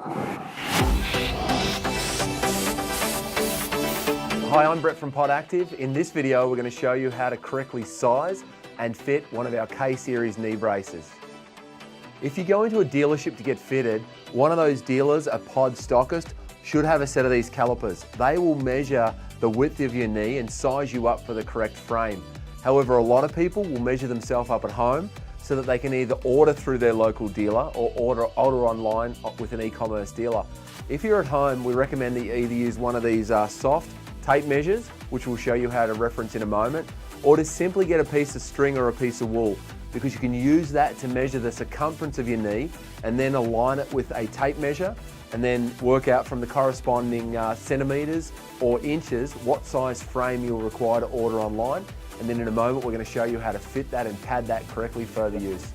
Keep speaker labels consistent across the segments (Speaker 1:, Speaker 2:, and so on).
Speaker 1: Hi, I'm Brett from Pod Active. In this video, we're going to show you how to correctly size and fit one of our K-Series knee braces. If you go into a dealership to get fitted, one of those dealers, a pod stockist, should have a set of these calipers. They will measure the width of your knee and size you up for the correct frame. However, a lot of people will measure themselves up at home so that they can either order through their local dealer or order online with an e-commerce dealer. If you're at home, we recommend that you either use one of these soft tape measures, which we'll show you how to reference in a moment, or to simply get a piece of string or a piece of wool, because you can use that to measure the circumference of your knee and then align it with a tape measure and then work out from the corresponding centimeters or inches what size frame you'll require to order online. And then in a moment, we're going to show you how to fit that and pad that correctly for the use.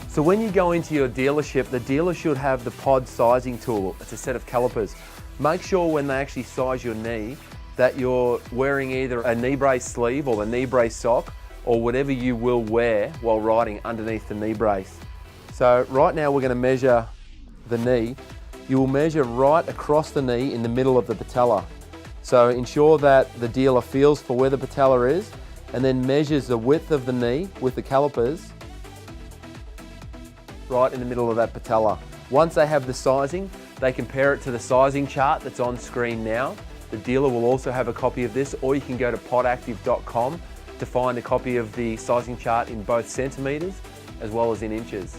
Speaker 1: So when you go into your dealership, the dealer should have the pod sizing tool. It's a set of calipers. Make sure when they actually size your knee that you're wearing either a knee brace sleeve or the knee brace sock or whatever you will wear while riding underneath the knee brace. So right now we're going to measure the knee. You will measure right across the knee in the middle of the patella. So ensure that the dealer feels for where the patella is and then measures the width of the knee with the calipers right in the middle of that patella. Once they have the sizing, they compare it to the sizing chart that's on screen now. The dealer will also have a copy of this, or you can go to podactive.com to find a copy of the sizing chart in both centimeters as well as in inches.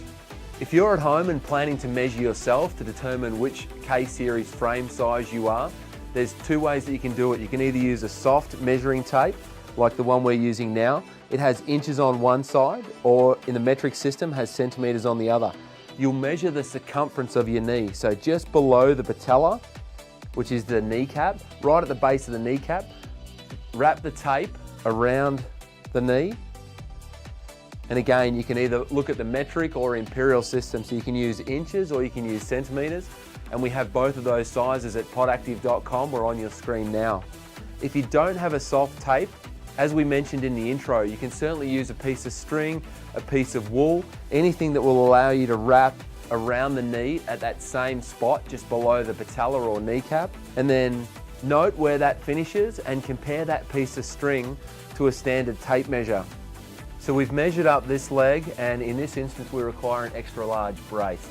Speaker 1: If you're at home and planning to measure yourself to determine which K-Series frame size you are, there's two ways that you can do it. You can either use a soft measuring tape, like the one we're using now. It has inches on one side, or in the metric system has centimeters on the other. You'll measure the circumference of your knee. So just below the patella, which is the kneecap, right at the base of the kneecap, wrap the tape around the knee. And again, you can either look at the metric or imperial system, so you can use inches or you can use centimeters. And we have both of those sizes at podactive.com. We're on your screen now. If you don't have a soft tape, as we mentioned in the intro, you can certainly use a piece of string, a piece of wool, anything that will allow you to wrap around the knee at that same spot just below the patella or kneecap. And then note where that finishes and compare that piece of string to a standard tape measure. So we've measured up this leg, and in this instance we require an extra large brace.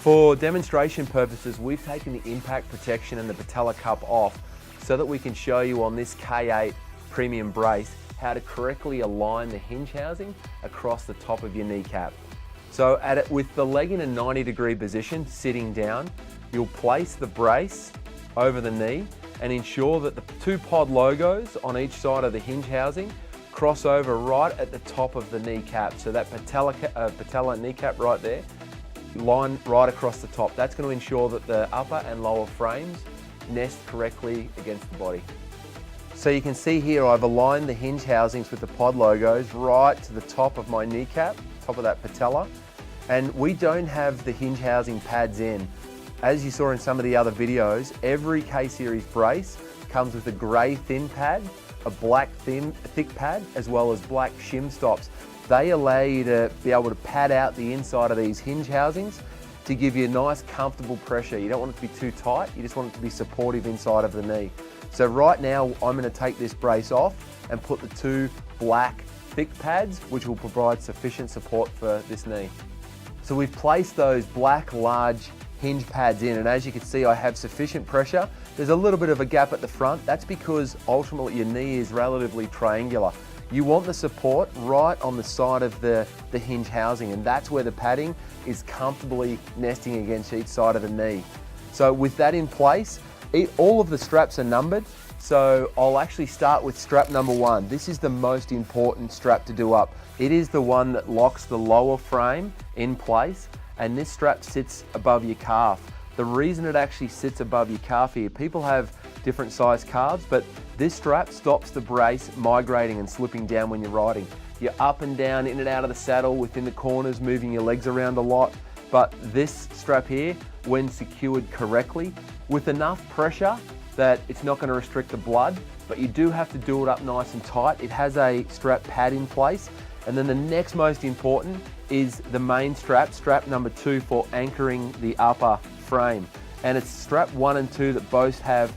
Speaker 1: For demonstration purposes, we've taken the impact protection and the patella cup off so that we can show you on this K8 premium brace how to correctly align the hinge housing across the top of your kneecap. So with the leg in a 90-degree position, sitting down, you'll place the brace over the knee and ensure that the two pod logos on each side of the hinge housing cross over right at the top of the kneecap. So that patella kneecap right there, line right across the top. That's going to ensure that the upper and lower frames nest correctly against the body. So you can see here I've aligned the hinge housings with the pod logos right to the top of my kneecap, top of that patella. And we don't have the hinge housing pads in. As you saw in some of the other videos, every K-Series brace comes with a grey thin pad, a black thick pad, as well as black shim stops. They allow you to be able to pad out the inside of these hinge housings to give you a nice comfortable pressure. You don't want it to be too tight, you just want it to be supportive inside of the knee. So right now I'm going to take this brace off and put the two black thick pads, which will provide sufficient support for this knee. So we've placed those black large hinge pads in, and as you can see I have sufficient pressure. There's a little bit of a gap at the front. That's because ultimately your knee is relatively triangular. You want the support right on the side of the hinge housing, and that's where the padding is comfortably nesting against each side of the knee. So with that in place, all of the straps are numbered. So I'll actually start with strap number 1. This is the most important strap to do up. It is the one that locks the lower frame in place, and this strap sits above your calf. The reason it actually sits above your calf here, people have different size calves, but this strap stops the brace migrating and slipping down when you're riding. You're up and down, in and out of the saddle, within the corners, moving your legs around a lot. But this strap here, when secured correctly, with enough pressure that it's not going to restrict the blood, but you do have to do it up nice and tight. It has a strap pad in place, And then the next most important is the main strap, strap number 2 for anchoring the upper frame. And it's strap 1 and 2 that both have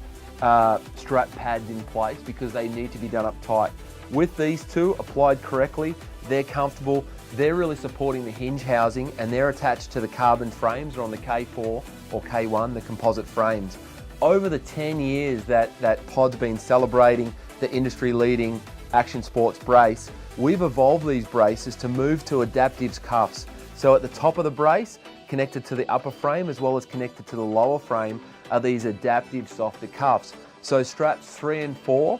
Speaker 1: strap pads in place because they need to be done up tight. With these two applied correctly, they're comfortable, they're really supporting the hinge housing, and they're attached to the carbon frames or on the K4 or K1, the composite frames. Over the 10 years that Pod's been celebrating the industry-leading action sports brace, we've evolved these braces to move to adaptive cuffs. So at the top of the brace, connected to the upper frame as well as connected to the lower frame, are these adaptive softer cuffs. So straps 3 and 4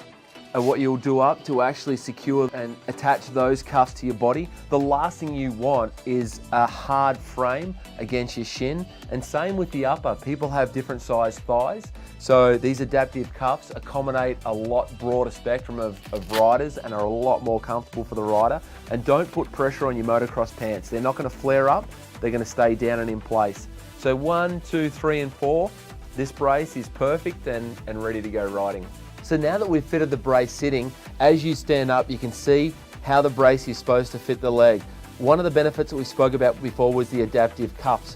Speaker 1: are what you'll do up to actually secure and attach those cuffs to your body. The last thing you want is a hard frame against your shin, and same with the upper. People have different size thighs, so these adaptive cuffs accommodate a lot broader spectrum of riders and are a lot more comfortable for the rider. And don't put pressure on your motocross pants. They're not going to flare up, they're going to stay down and in place. So 1, 2, 3 and 4, this brace is perfect and ready to go riding. So now that we've fitted the brace sitting, as you stand up, you can see how the brace is supposed to fit the leg. One of the benefits that we spoke about before was the adaptive cuffs.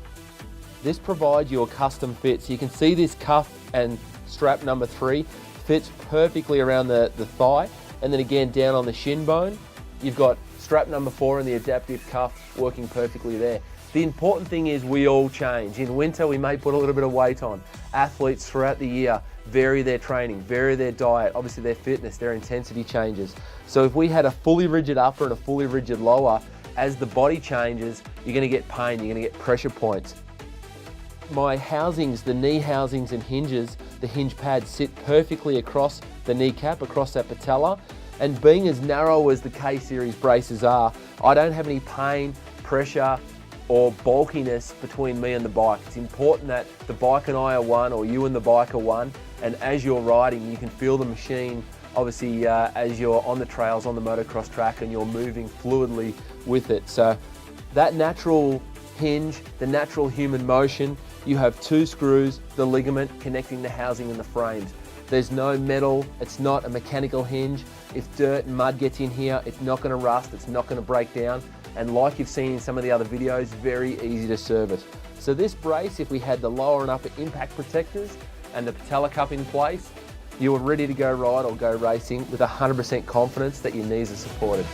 Speaker 1: This provides you a custom fit. So you can see this cuff and strap number 3 fits perfectly around the thigh, and then again down on the shin bone. You've got strap number 4 and the adaptive cuff working perfectly there. The important thing is we all change. In winter, we may put a little bit of weight on. Athletes throughout the year vary their training, vary their diet, obviously their fitness, their intensity changes. So if we had a fully rigid upper and a fully rigid lower, as the body changes, you're gonna get pain, you're gonna get pressure points. My housings, the knee housings and hinges, the hinge pads sit perfectly across the kneecap, across that patella. And being as narrow as the K-Series braces are, I don't have any pain, pressure, or bulkiness between me and the bike. It's important that the bike and I are one, or you and the bike are one, and as you're riding, you can feel the machine, obviously, as you're on the trails, on the motocross track, and you're moving fluidly with it. So that natural hinge, the natural human motion, you have 2 screws, the ligament connecting the housing and the frames. There's no metal, it's not a mechanical hinge. If dirt and mud gets in here, it's not gonna rust, it's not gonna break down. And like you've seen in some of the other videos, very easy to service. So this brace, if we had the lower and upper impact protectors and the patella cup in place, you are ready to go ride or go racing with 100% confidence that your knees are supported.